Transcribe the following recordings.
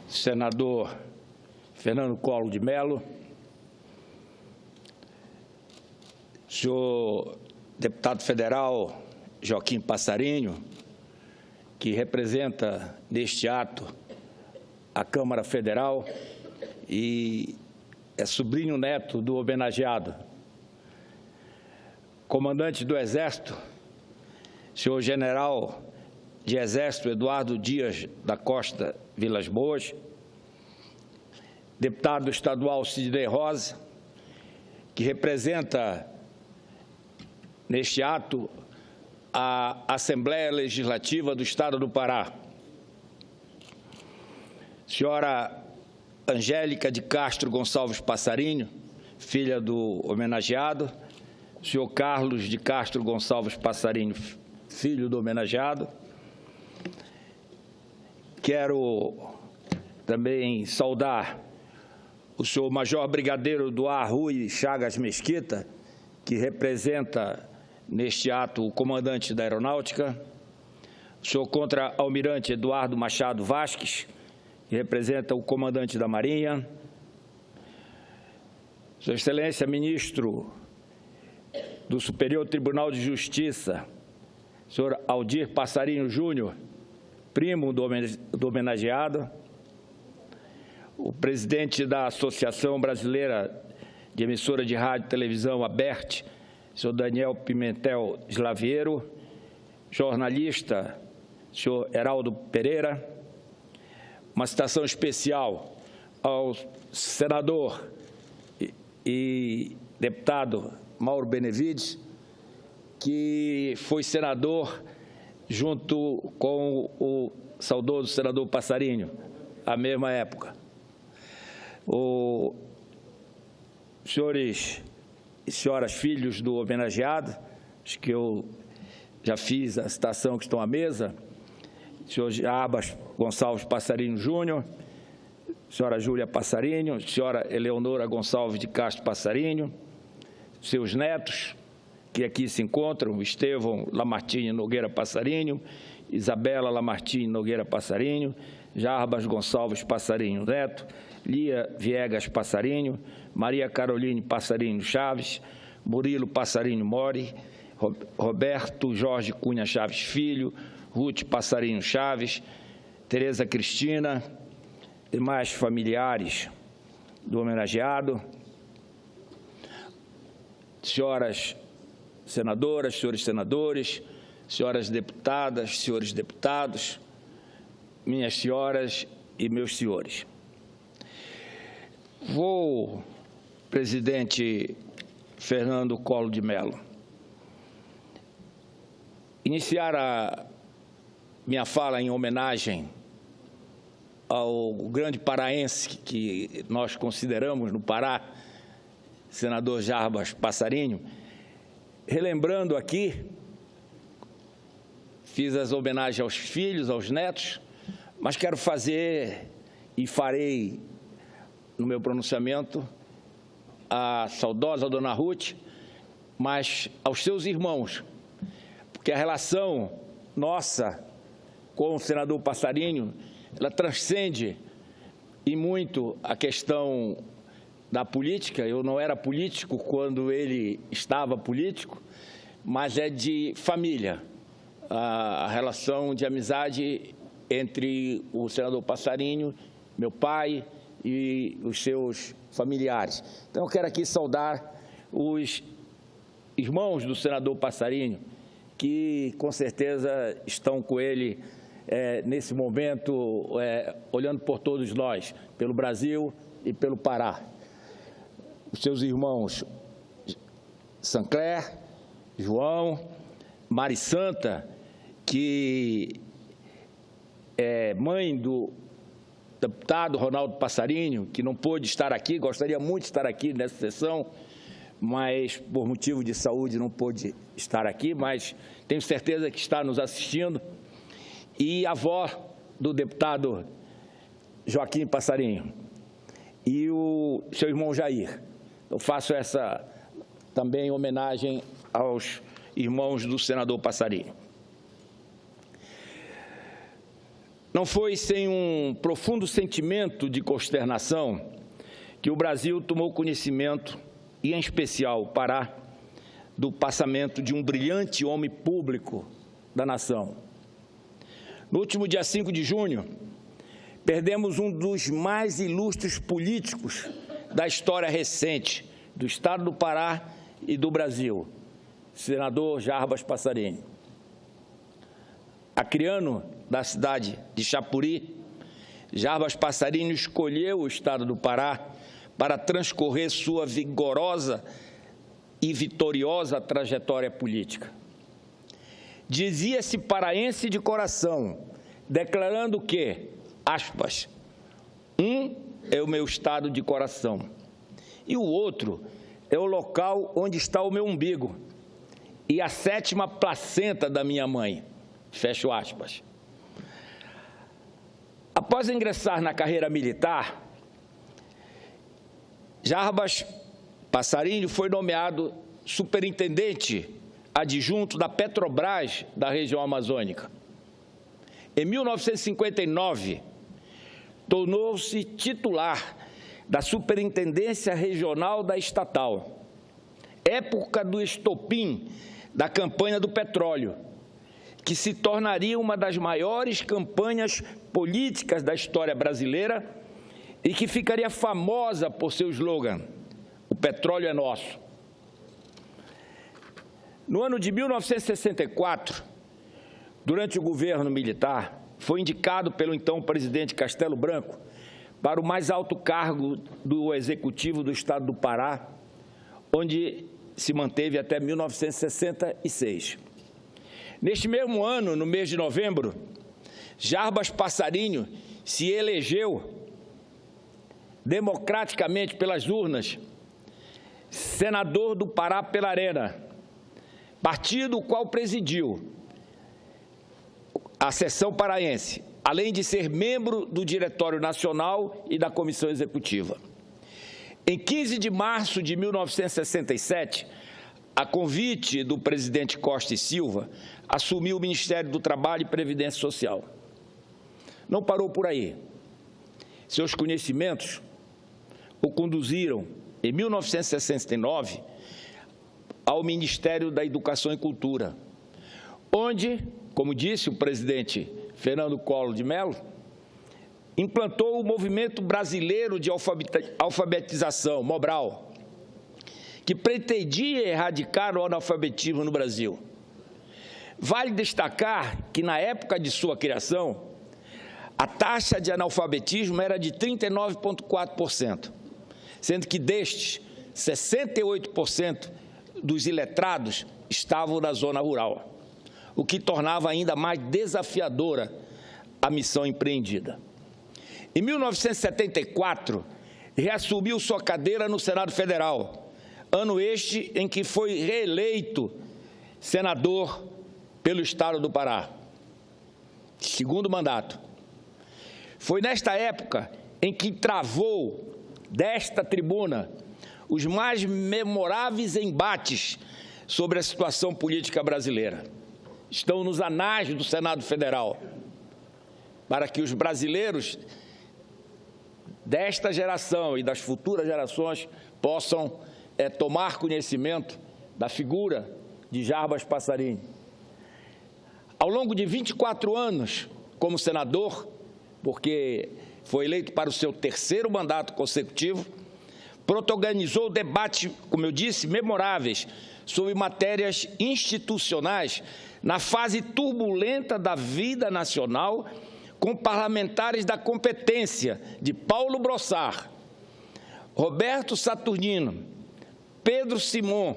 senador Fernando Collor de Mello, senhor deputado federal Joaquim Passarinho, que representa neste ato a Câmara Federal e é sobrinho neto do homenageado, comandante do Exército, senhor general de Exército Eduardo Dias da Costa Vilas Boas, deputado estadual Sidney Rosa, que representa neste ato a Assembleia Legislativa do Estado do Pará, senhora Angélica de Castro Gonçalves Passarinho, filha do homenageado, senhor Carlos de Castro Gonçalves Passarinho, filho do homenageado. Quero também saudar o senhor Major Brigadeiro Duar Rui Chagas Mesquita, que representa neste ato o comandante da Aeronáutica, o senhor Contra-Almirante Eduardo Machado Vasques, que representa o comandante da Marinha, Sua Excelência Ministro do Superior Tribunal de Justiça, senhor Aldir Passarinho Júnior, primo do homenageado, o presidente da Associação Brasileira de Emissora de Rádio e Televisão, ABERT, senhor Daniel Pimentel Slaviero, jornalista, senhor Heraldo Pereira. Uma citação especial ao senador e deputado Mauro Benevides, que foi senador junto com o saudoso senador Passarinho, à mesma época. Os senhores e senhoras filhos do homenageado, acho que eu já fiz a citação que estão à mesa, senhor Jarbas Gonçalves Passarinho Júnior, senhora Júlia Passarinho, senhora Eleonora Gonçalves de Castro Passarinho, seus netos, que aqui se encontram, Estevão Lamartine Nogueira Passarinho, Isabela Lamartine Nogueira Passarinho, Jarbas Gonçalves Passarinho Neto, Lia Viegas Passarinho, Maria Caroline Passarinho Chaves, Murilo Passarinho Mori, Roberto Jorge Cunha Chaves Filho, Ruth Passarinho Chaves, Tereza Cristina, demais familiares do homenageado, senhoras senadoras, senhores senadores, senhoras deputadas, senhores deputados, minhas senhoras e meus senhores. Vou, presidente Fernando Collor de Mello, iniciar a minha fala em homenagem ao grande paraense que nós consideramos no Pará, senador Jarbas Passarinho, relembrando aqui, fiz as homenagens aos filhos, aos netos, mas quero fazer e farei no meu pronunciamento a saudosa dona Ruth, mas aos seus irmãos, porque a relação nossa com o senador Passarinho, ela transcende e muito a questão da política. Eu não era político quando ele estava político, mas é de família, a relação de amizade entre o senador Passarinho, meu pai e os seus familiares. Então, eu quero aqui saudar os irmãos do senador Passarinho, que com certeza estão com ele nesse momento, olhando por todos nós, pelo Brasil e pelo Pará. Os seus irmãos Sancler, João, Mari Santa, que é mãe do deputado Ronaldo Passarinho, que não pôde estar aqui, gostaria muito de estar aqui nessa sessão, mas por motivo de saúde não pôde estar aqui, mas tenho certeza que está nos assistindo, e a avó do deputado Joaquim Passarinho, e o seu irmão Jair. Eu faço essa também homenagem aos irmãos do senador Passarinho. Não foi sem um profundo sentimento de consternação que o Brasil tomou conhecimento, e em especial o Pará, do passamento de um brilhante homem público da nação. No último dia 5 de junho, perdemos um dos mais ilustres políticos da história recente do estado do Pará e do Brasil, senador Jarbas Passarinho. Acriano da cidade de Chapuri, Jarbas Passarinho escolheu o estado do Pará para transcorrer sua vigorosa e vitoriosa trajetória política. Dizia-se paraense de coração, declarando que, aspas, um é o meu estado de coração e o outro é o local onde está o meu umbigo e a 7ª placenta da minha mãe, fecho aspas. Após ingressar na carreira militar, Jarbas Passarinho foi nomeado superintendente adjunto da Petrobras da região amazônica. Em 1959, tornou-se titular da Superintendência Regional da Estatal, época do estopim da campanha do petróleo, que se tornaria uma das maiores campanhas políticas da história brasileira e que ficaria famosa por seu slogan: "O petróleo é nosso". No ano de 1964, durante o governo militar, foi indicado pelo então presidente Castelo Branco para o mais alto cargo do Executivo do Estado do Pará, onde se manteve até 1966. Neste mesmo ano, no mês de novembro, Jarbas Passarinho se elegeu democraticamente pelas urnas senador do Pará pela Arena, partido o qual presidiu a seção paraense, além de ser membro do Diretório Nacional e da Comissão Executiva. Em 15 de março de 1967, a convite do presidente Costa e Silva, assumiu o Ministério do Trabalho e Previdência Social. Não parou por aí. Seus conhecimentos o conduziram, em 1969, ao Ministério da Educação e Cultura, onde, como disse o presidente Fernando Collor de Mello, implantou o Movimento Brasileiro de Alfabetização, Mobral, que pretendia erradicar o analfabetismo no Brasil. Vale destacar que, na época de sua criação, a taxa de analfabetismo era de 39,4%, sendo que destes, 68% dos iletrados estavam na zona rural, o que tornava ainda mais desafiadora a missão empreendida. Em 1974, reassumiu sua cadeira no Senado Federal, ano este em que foi reeleito senador pelo Estado do Pará, segundo mandato. Foi nesta época em que travou desta tribuna os mais memoráveis embates sobre a situação política brasileira. Estão nos anais do Senado Federal, para que os brasileiros desta geração e das futuras gerações possam tomar conhecimento da figura de Jarbas Passarinho. Ao longo de 24 anos como senador, porque foi eleito para o seu 3º mandato consecutivo, protagonizou debates, como eu disse, memoráveis sobre matérias institucionais na fase turbulenta da vida nacional, com parlamentares da competência de Paulo Brossard, Roberto Saturnino, Pedro Simon,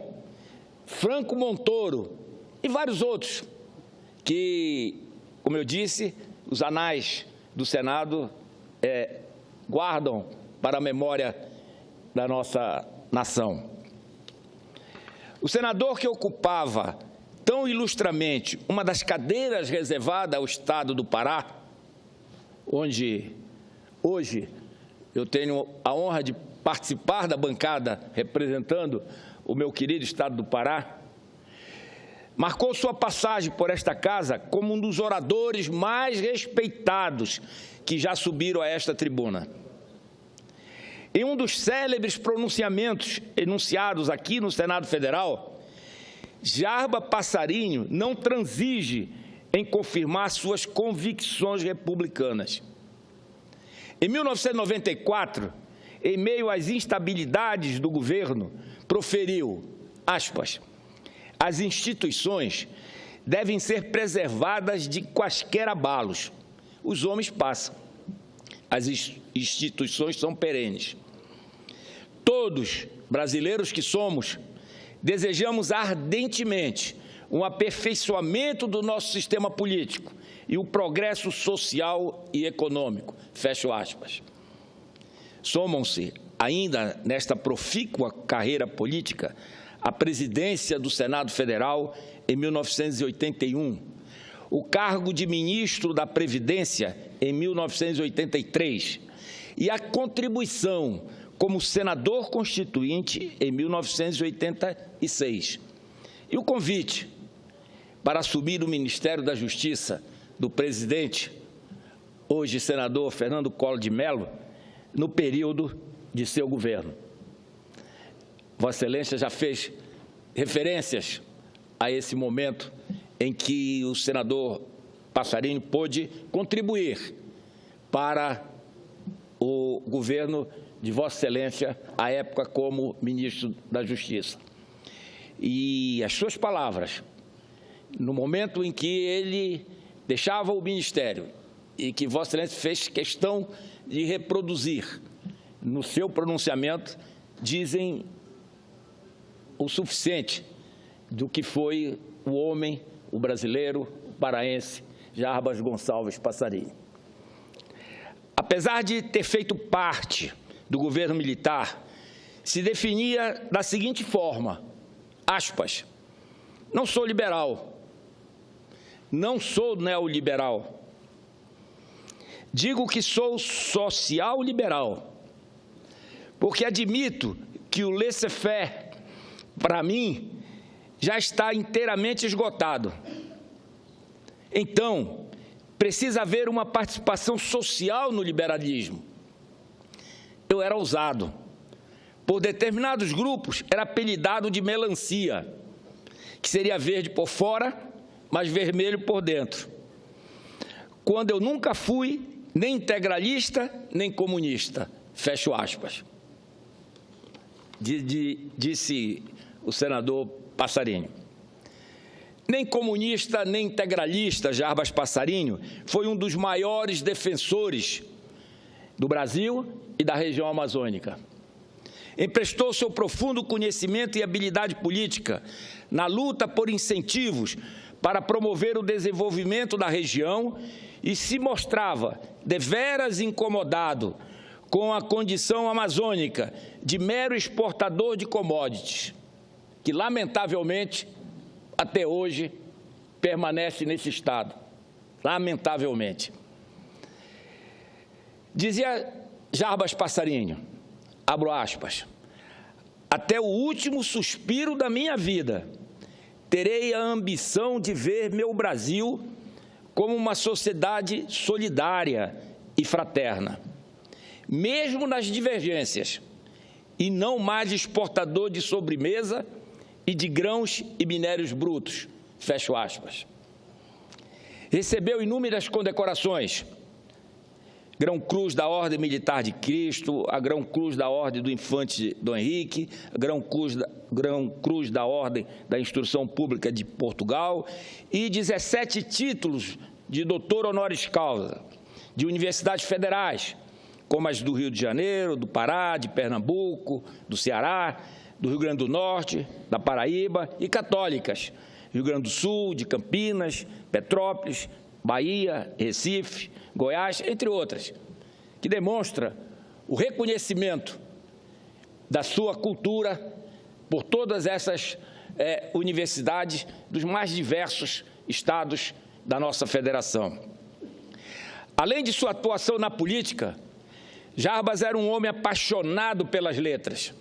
Franco Montoro e vários outros que, como eu disse, os anais do Senado guardam para a memória da nossa nação. O senador que ocupava tão ilustramente uma das cadeiras reservadas ao Estado do Pará, onde hoje eu tenho a honra de participar da bancada representando o meu querido Estado do Pará, marcou sua passagem por esta casa como um dos oradores mais respeitados que já subiram a esta tribuna. Em um dos célebres pronunciamentos enunciados aqui no Senado Federal, Jarbas Passarinho não transige em confirmar suas convicções republicanas. Em 1994, em meio às instabilidades do governo, proferiu, aspas, as instituições devem ser preservadas de quaisquer abalos. Os homens passam, as instituições são perenes. Todos, brasileiros que somos, desejamos ardentemente um aperfeiçoamento do nosso sistema político e o progresso social e econômico, fecho aspas. Somam-se, ainda nesta profícua carreira política, a presidência do Senado Federal em 1981, o cargo de ministro da Previdência em 1983 e a contribuição como senador constituinte em 1986. E o convite para assumir o Ministério da Justiça do presidente, hoje senador Fernando Collor de Mello, no período de seu governo. Vossa Excelência já fez referências a esse momento em que o senador Passarinho pôde contribuir para o governo de Vossa Excelência, à época como ministro da Justiça. E as suas palavras, no momento em que ele deixava o ministério e que Vossa Excelência fez questão de reproduzir no seu pronunciamento, dizem o suficiente do que foi o homem, o brasileiro, o paraense, Jarbas Gonçalves Passarinho. Apesar de ter feito parte do governo militar, se definia da seguinte forma, aspas, não sou liberal, não sou neoliberal, digo que sou social-liberal, porque admito que o laissez-faire, para mim, já está inteiramente esgotado. Então, precisa haver uma participação social no liberalismo. Eu era ousado. Por determinados grupos, era apelidado de melancia, que seria verde por fora, mas vermelho por dentro. Quando eu nunca fui nem integralista, nem comunista. Fecho aspas. Disse o senador Passarinho. Nem comunista, nem integralista, Jarbas Passarinho foi um dos maiores defensores do Brasil e da região amazônica. Emprestou seu profundo conhecimento e habilidade política na luta por incentivos para promover o desenvolvimento da região e se mostrava deveras incomodado com a condição amazônica de mero exportador de commodities, que, lamentavelmente, até hoje, permanece nesse estado. Lamentavelmente. Dizia Jarbas Passarinho, abro aspas, até o último suspiro da minha vida, terei a ambição de ver meu Brasil como uma sociedade solidária e fraterna, mesmo nas divergências, e não mais exportador de sobremesa e de grãos e minérios brutos, fecho aspas. Recebeu inúmeras condecorações, Grão-Cruz da Ordem Militar de Cristo, a Grão-Cruz da Ordem do Infante Dom Henrique, a Grão-Cruz da Ordem da Instrução Pública de Portugal e 17 títulos de doutor honoris causa de universidades federais, como as do Rio de Janeiro, do Pará, de Pernambuco, do Ceará, do Rio Grande do Norte, da Paraíba e católicas, Rio Grande do Sul, de Campinas, Petrópolis, Bahia, Recife, Goiás, entre outras, que demonstra o reconhecimento da sua cultura por todas essas universidades dos mais diversos estados da nossa federação. Além de sua atuação na política, Jarbas era um homem apaixonado pelas letras.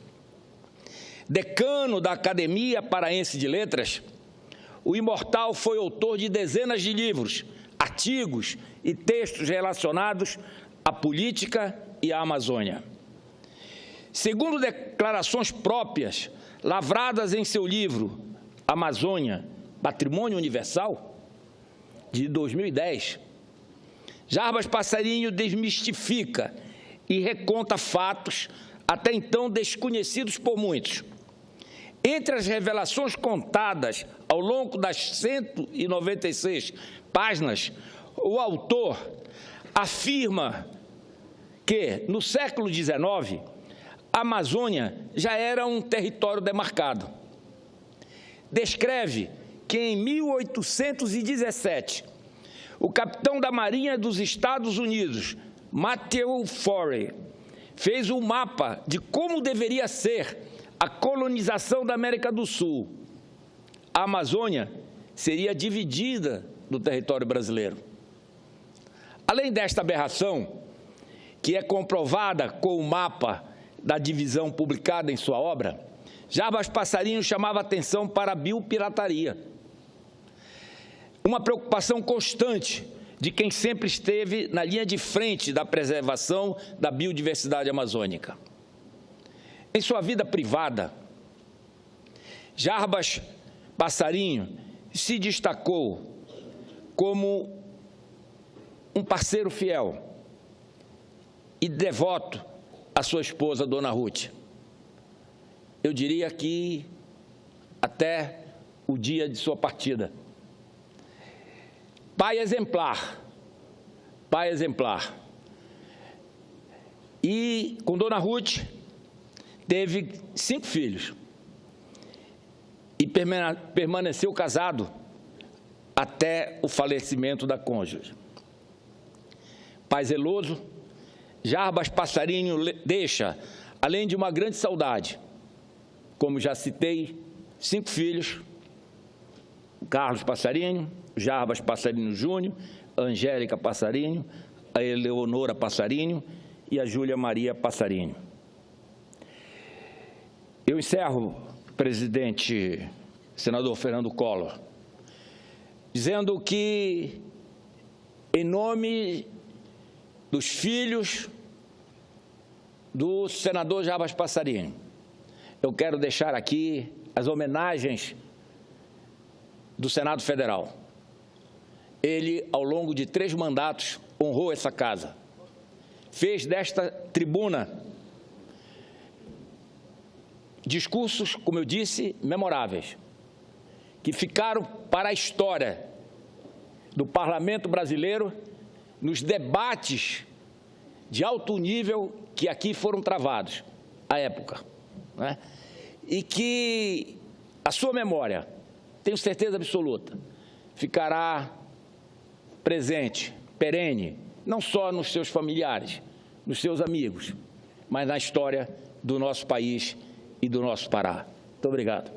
Decano da Academia Paraense de Letras, o imortal foi autor de dezenas de livros, artigos e textos relacionados à política e à Amazônia. Segundo declarações próprias, lavradas em seu livro Amazônia, Patrimônio Universal, de 2010, Jarbas Passarinho desmistifica e reconta fatos até então desconhecidos por muitos. Entre as revelações contadas ao longo das 196 páginas, o autor afirma que, no século XIX, a Amazônia já era um território demarcado. Descreve que, em 1817, o capitão da Marinha dos Estados Unidos, Matthew Forey, fez um mapa de como deveria ser a colonização da América do Sul. A Amazônia seria dividida do território brasileiro. Além desta aberração, que é comprovada com o mapa da divisão publicada em sua obra, Jarbas Passarinho chamava atenção para a biopirataria, uma preocupação constante de quem sempre esteve na linha de frente da preservação da biodiversidade amazônica. Em sua vida privada, Jarbas Passarinho se destacou como um parceiro fiel e devoto à sua esposa, Dona Ruth. Eu diria que até o dia de sua partida. Pai exemplar, pai exemplar. E com Dona Ruth teve 5 filhos e permaneceu casado até o falecimento da cônjuge. Pai zeloso, Jarbas Passarinho deixa, além de uma grande saudade, como já citei, 5 filhos: Carlos Passarinho, Jarbas Passarinho Júnior, Angélica Passarinho, a Eleonora Passarinho e a Júlia Maria Passarinho. Eu encerro, presidente, senador Fernando Collor, dizendo que, em nome dos filhos do senador Jarbas Passarinho, eu quero deixar aqui as homenagens do Senado Federal. Ele, ao longo de 3 mandatos, honrou essa casa. Fez desta tribuna discursos, como eu disse, memoráveis, que ficaram para a história do parlamento brasileiro nos debates de alto nível que aqui foram travados à época, né? E que a sua memória, tenho certeza absoluta, ficará presente, perene, não só nos seus familiares, nos seus amigos, mas na história do nosso país e do nosso Pará. Muito obrigado.